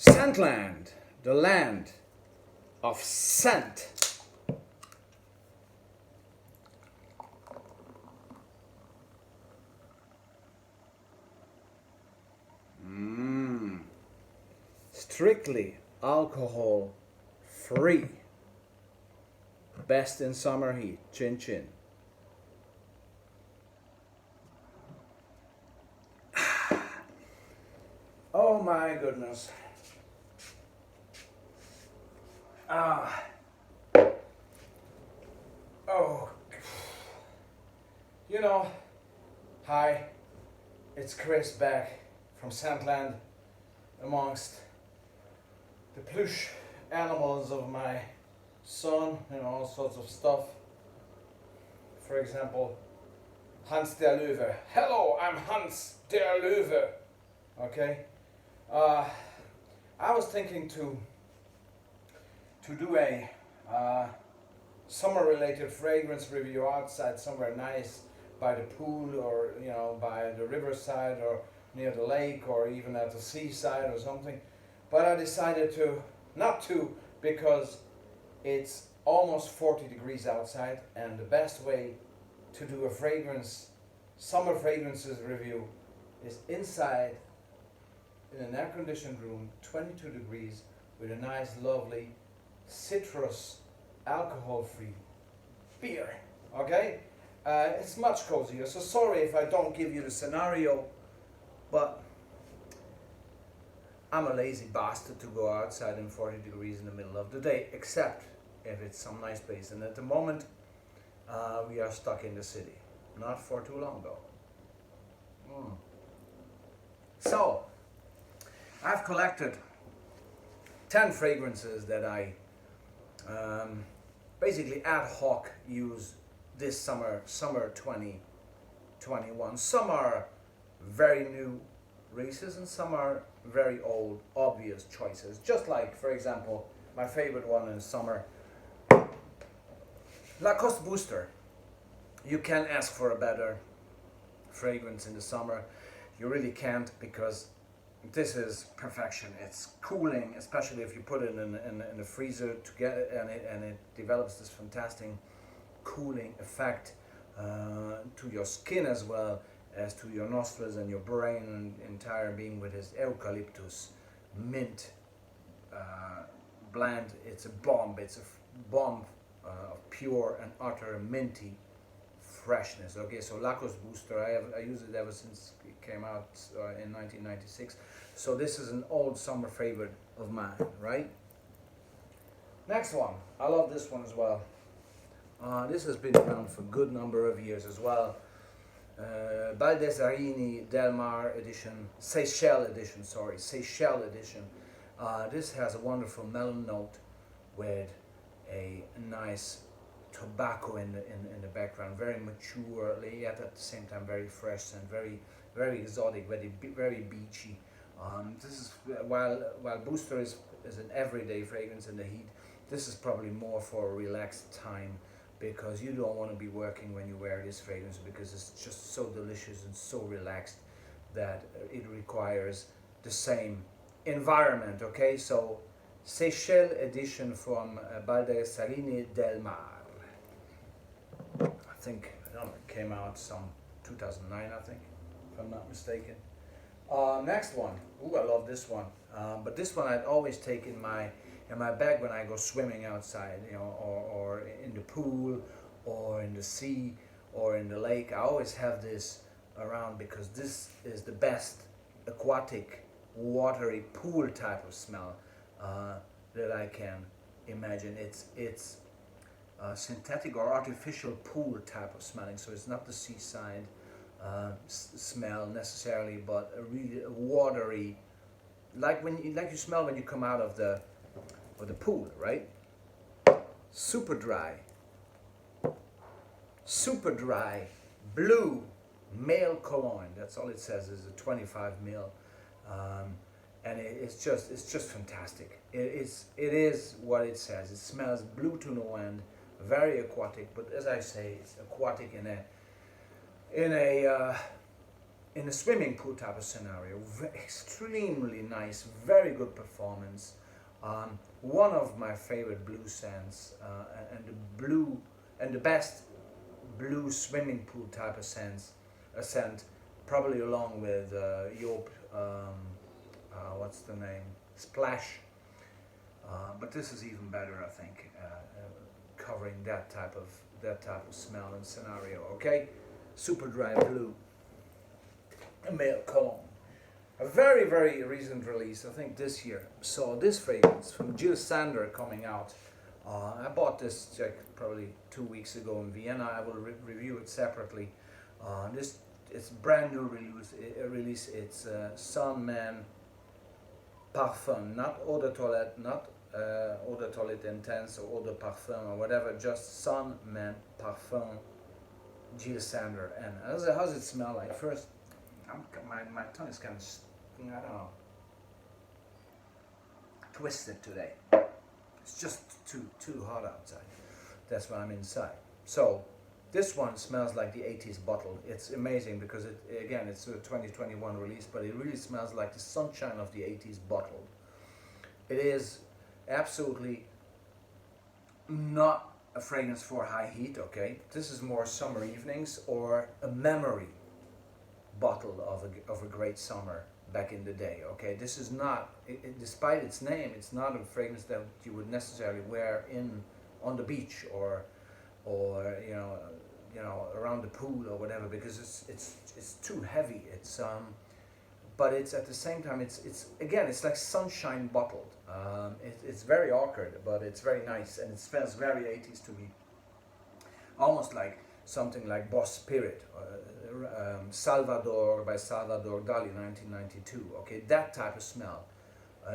Scentland, the land of scent. Strictly alcohol free. Best in summer heat. Chin chin. Oh my goodness. Ah. Oh. You know, hi, it's Chris back from Scentland amongst the plush animals of my son, all sorts of stuff. For example, Hans der Löwe. Hello, I'm Hans der Löwe. Okay? I was thinking to do a summer-related fragrance review outside somewhere nice by the pool, or by the riverside, or near the lake, or even at the seaside or something. But I decided not to, because it's almost 40 degrees outside, and the best way to do a summer fragrances review is inside in an air-conditioned room, 22 degrees, with a nice, lovely, citrus, alcohol-free beer. Okay? It's much cozier, so sorry if I don't give you the scenario, but I'm a lazy bastard to go outside in 40 degrees in the middle of the day, except if it's some nice place. And at the moment, we are stuck in the city. Not for too long, though. So, I've collected 10 fragrances that I basically ad hoc use this summer 2021. Some are very new releases and some are very old, obvious choices. Just like, for example, my favorite one in summer, Croix Booster. You can't ask for a better fragrance in the summer. You really can't, because this is perfection. It's cooling, especially if you put it in the freezer to get it, and it develops this fantastic cooling effect to your skin as well as to your nostrils and your brain and entire being, with this eucalyptus mint blend. It's a bomb. It's a bomb of pure and utter minty freshness. Okay, so Croix Booster, I use it ever since it came out in 1996. So this is an old summer favorite of mine, right? Next one, I love this one as well. This has been around for a good number of years as well. Baldessarini Del Mar edition, Seychelles edition. This has a wonderful melon note with a nice tobacco in the background, very mature, yet at the same time very fresh and very exotic, very beachy. This is while Booster is an everyday fragrance in the heat, this is probably more for a relaxed time, because you don't want to be working when you wear this fragrance, because it's just so delicious and so relaxed that it requires the same environment. Okay, so Seychelles edition from Baldessarini Del Mar. I think, I don't know, it came out some 2009, I think, if I'm not mistaken. Next one. Ooh, I love this one. But this one I'd always take in my bag when I go swimming outside, or in the pool, or in the sea, or in the lake. I always have this around, because this is the best aquatic, watery, pool type of smell that I can imagine. It's synthetic or artificial pool type of smelling, so it's not the seaside smell necessarily, but a really watery, like you smell when you come out of the pool, right? Super dry, blue male cologne. That's all it says, is a 25 ml, and it's just fantastic. It is what it says. It smells blue to no end, very aquatic. But as I say, it's aquatic in a in a swimming pool type of scenario. Extremely nice, very good performance. One of my favorite blue scents, and the best blue swimming pool type of scent, probably along with Joop, what's the name, Splash. But this is even better, I think, covering that type of smell and scenario. Okay, super dry blue, a male cologne. A very, very recent release, I think this year. So this fragrance from Jill Sander coming out. I bought this probably 2 weeks ago in Vienna. I will review it separately. It's brand new release. It's Sun Man Parfum, not Eau de Toilette, not Eau de Toilette Intense or Eau de Parfum or whatever, just Sun Man Parfum Jill Sander. And how's it smell like? First, my tongue is kind of, I don't know, twisted today. It's just too hot outside. That's why I'm inside. So this one smells like the 80s bottle. It's amazing because it's a 2021 release, but it really smells like the sunshine of the 80s bottle. It is absolutely not a fragrance for high heat, okay? This is more summer evenings or a memory bottle of a great summer back in the day, okay? This is not, despite its name, it's not a fragrance that you would necessarily wear on the beach or you know around the pool or whatever, because it's too heavy. But it's at the same time it's like sunshine bottled. It's very awkward, but it's very nice, and it smells very 80s to me. Almost like something like Boss Spirit, Salvador by Salvador Dali, 1992. Okay, that type of smell.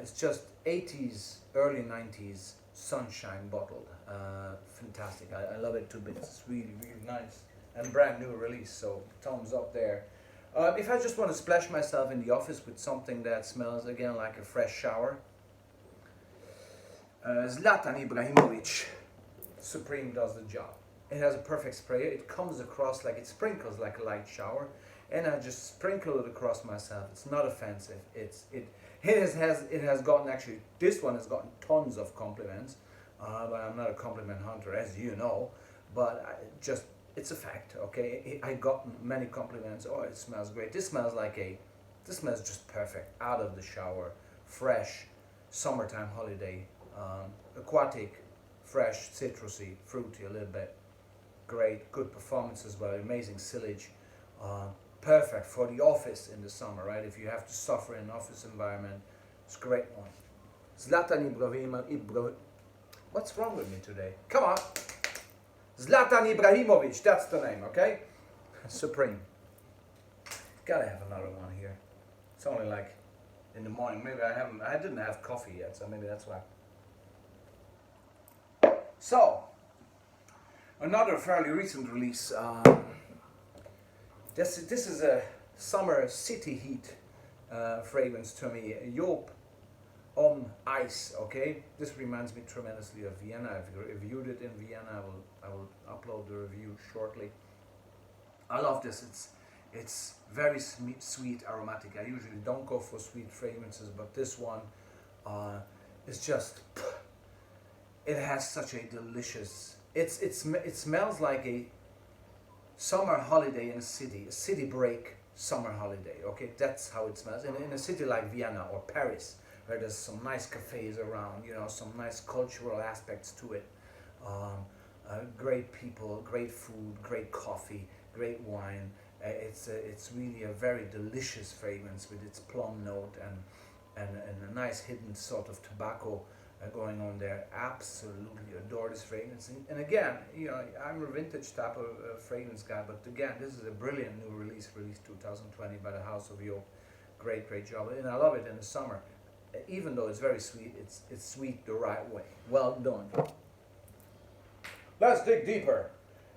It's just 80s, early 90s sunshine bottled. Fantastic. I love it 2 bits. It's really, really nice and brand new release. So thumbs up there. If I just want to splash myself in the office with something that smells again like a fresh shower, Zlatan Ibrahimovic Supreme does the job. It has a perfect sprayer. It comes across like it sprinkles like a light shower, and I just sprinkle it across myself. It's not offensive. It has gotten, actually, this one has gotten tons of compliments, but I'm not a compliment hunter, as you know. But it's a fact, okay? I got many compliments. Oh, it smells great. This smells just perfect. Out of the shower, fresh, summertime holiday, aquatic, fresh, citrusy, fruity a little bit. Great, good performance as well. Amazing sillage. Perfect for the office in the summer, right? If you have to suffer in an office environment, it's a great one. Zlatan Ibrahimovic. What's wrong with me today? Come on. Zlatan Ibrahimovic, that's the name, okay? Supreme. Gotta have another one here. It's only like in the morning. Maybe I didn't have coffee yet, so maybe that's why. So, another fairly recent release. This is a summer city heat fragrance to me. Joop on Ice. Okay, this reminds me tremendously of Vienna. I've reviewed it in Vienna. I will upload the review shortly. I love this. It's very sweet, aromatic. I usually don't go for sweet fragrances, but this one is just. It has such a delicious. It smells like a summer holiday in a city break summer holiday. Okay, that's how it smells. In a city like Vienna or Paris, where there's some nice cafes around, you know, some nice cultural aspects to it. Great people, great food, great coffee, great wine. It's really a very delicious fragrance with its plum note and a nice hidden sort of tobacco going on there. Absolutely adore this fragrance. And again, you know, I'm a vintage type of fragrance guy, but again, this is a brilliant new release, released 2020 by the House of Joop. Great job, and I love it in the summer. Even though it's very sweet, it's sweet the right way. Well done. Let's dig deeper.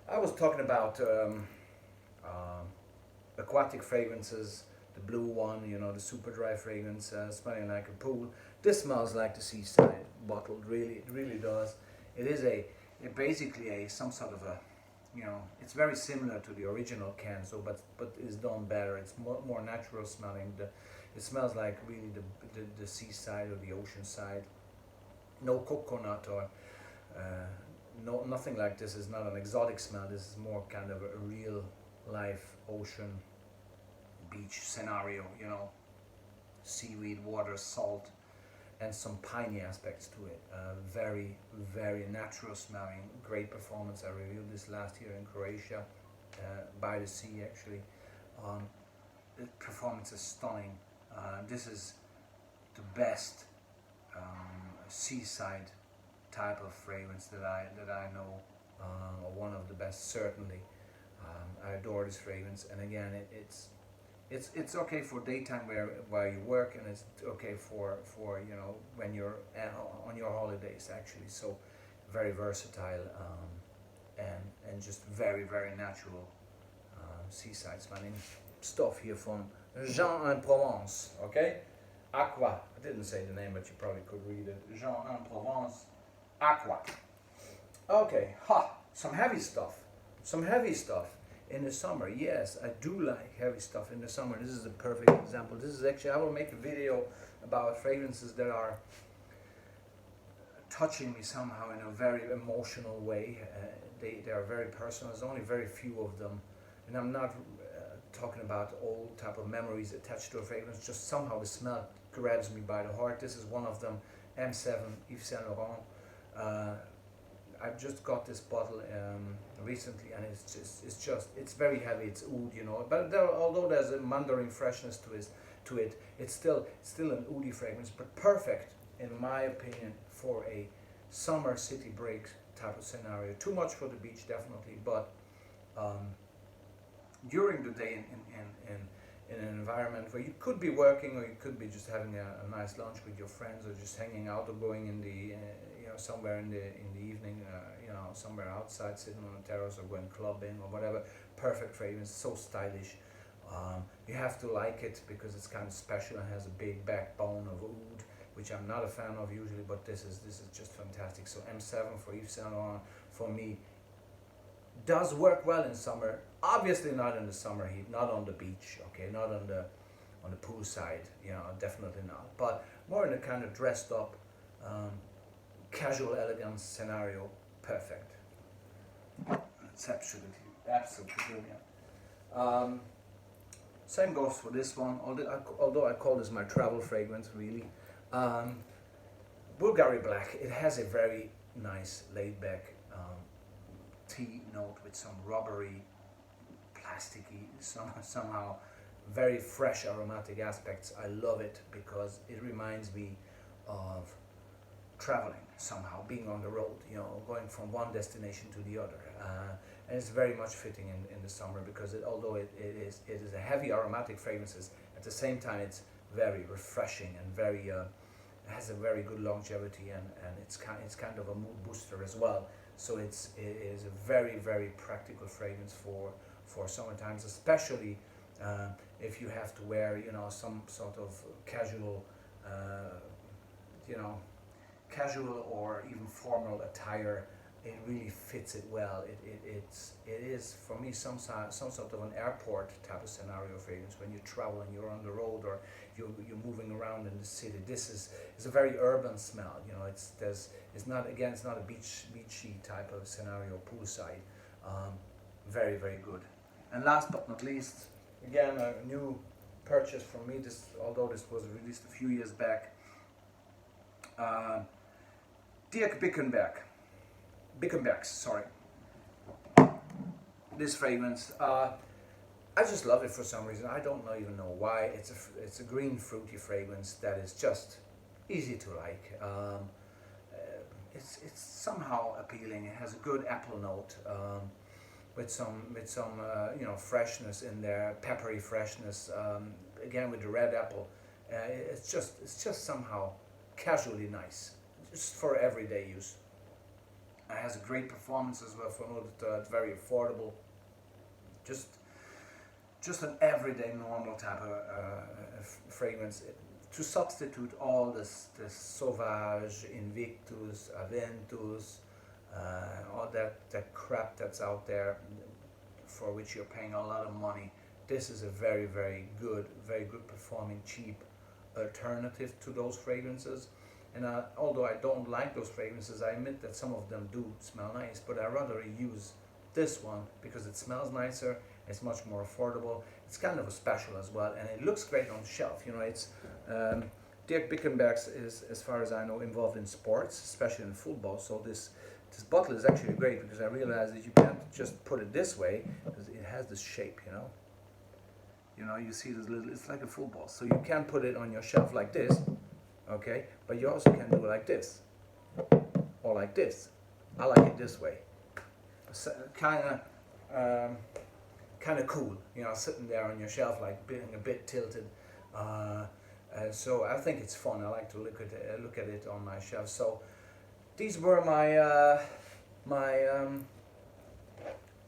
I was talking about aquatic fragrances, the blue one, you know, the super dry fragrance, smelling like a pool. This smells like the seaside bottle. Really, it really does. It is basically some sort of a you know, it's very similar to the original can, so but it's done better. It's more natural smelling. It smells like really the seaside or the ocean side. No coconut or nothing like this. Is not an exotic smell. This is more kind of a real life ocean beach scenario, you know, seaweed, water, salt, and some piney aspects to it. Very, very natural smelling, great performance. I reviewed this last year in Croatia, by the sea actually. The performance is stunning. This is the best seaside type of fragrance that I know, or one of the best certainly. I adore this fragrance, and again, it's okay for daytime where you work, and it's okay for you know, when you're on your holidays actually. So very versatile, and just very, very natural seaside smelling stuff here from Jean en Provence. Okay, Aqua. I didn't say the name, but you probably could read it. Jean en Provence, Aqua. Okay, some heavy stuff. Some heavy stuff in the summer. Yes, I do like heavy stuff in the summer. This is a perfect example. This is actually, I will make a video about fragrances that are touching me somehow in a very emotional way. They are very personal. There's only very few of them, and I'm not talking about all type of memories attached to a fragrance. Just somehow the smell grabs me by the heart. This is one of them, M7 Yves Saint Laurent. I've just got this bottle recently, and it's very heavy. It's oud, you know. But although there's a mandarin freshness to it, it's still an oudy fragrance, but perfect in my opinion for a summer city break type of scenario. Too much for the beach, definitely, but during the day in an environment where you could be working, or you could be just having a nice lunch with your friends, or just hanging out, or going in the you know, somewhere in the evening, you know, somewhere outside, sitting on a terrace, or going clubbing or whatever. Perfect fragrance, so stylish. You have to like it because it's kind of special and has a big backbone of oud, which I'm not a fan of usually, but this is just fantastic. So M7 for Yves Saint Laurent for me does work well in summer. Obviously not in the summer heat, not on the beach, okay, not on the pool side, you know, definitely not. But more in a kind of dressed up, casual elegance scenario, perfect. It's absolutely brilliant. Same goes for this one, although I call this my travel fragrance really. Bulgari Black. It has a very nice laid back tea note with some rubbery, plasticky, somehow very fresh aromatic aspects. I love it because it reminds me of traveling somehow, being on the road, you know, going from one destination to the other. And it's very much fitting in the summer because although it is a heavy aromatic fragrances, at the same time it's very refreshing and very has a very good longevity, and it's kind of a mood booster as well. So it is a very, very practical fragrance for summer times, especially if you have to wear, you know, some sort of casual, you know, casual or even formal attire. It really fits it well. It is for me some sort of an airport type of scenario fragrance when you travel and you're on the road, or you're moving around in the city. This is a very urban smell. You know, it's not a beachy type of scenario, poolside. Very, very good. And last but not least, again a new purchase from me. Although this was released a few years back. Dirk Bickenberg's, sorry. This fragrance, I just love it for some reason. I don't even know why. It's a green fruity fragrance that is just easy to like. It's somehow appealing. It has a good apple note, with some you know, freshness in there, peppery freshness. Again with the red apple, it's just somehow casually nice, just for everyday use. It has a great performance as well for it's very affordable. Just an everyday normal type of fragrance to substitute all this Sauvage, Invictus, Aventus, all that crap that's out there for which you're paying a lot of money. This is a very good performing cheap alternative to those fragrances. And although I don't like those fragrances, I admit that some of them do smell nice, but I rather use this one because it smells nicer, it's much more affordable, it's kind of a special as well, and it looks great on the shelf. You know, it's Dirk Bickenbergs is, as far as I know, involved in sports, especially in football, so this bottle is actually great because I realized that you can't just put it this way because it has this shape, you know. You know, you see this little, it's like a football, so you can put it on your shelf like this, okay, but you also can do it like this or like this. I like it this way. Kind of cool, you know, sitting there on your shelf, like being a bit tilted. So I think it's fun. I like to look at it on my shelf. So these were my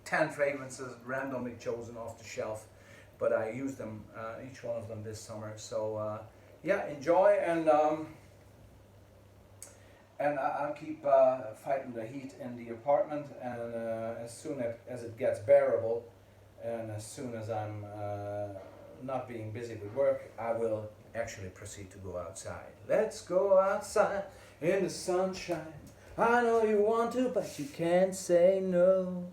10 fragrances randomly chosen off the shelf, but I used them, each one of them, this summer. So yeah, enjoy, and I'll keep fighting the heat in the apartment, and as soon as it gets bearable, and as soon as I'm not being busy with work, I will actually proceed to go outside. Let's go outside in the sunshine. I know you want to, but you can't say no.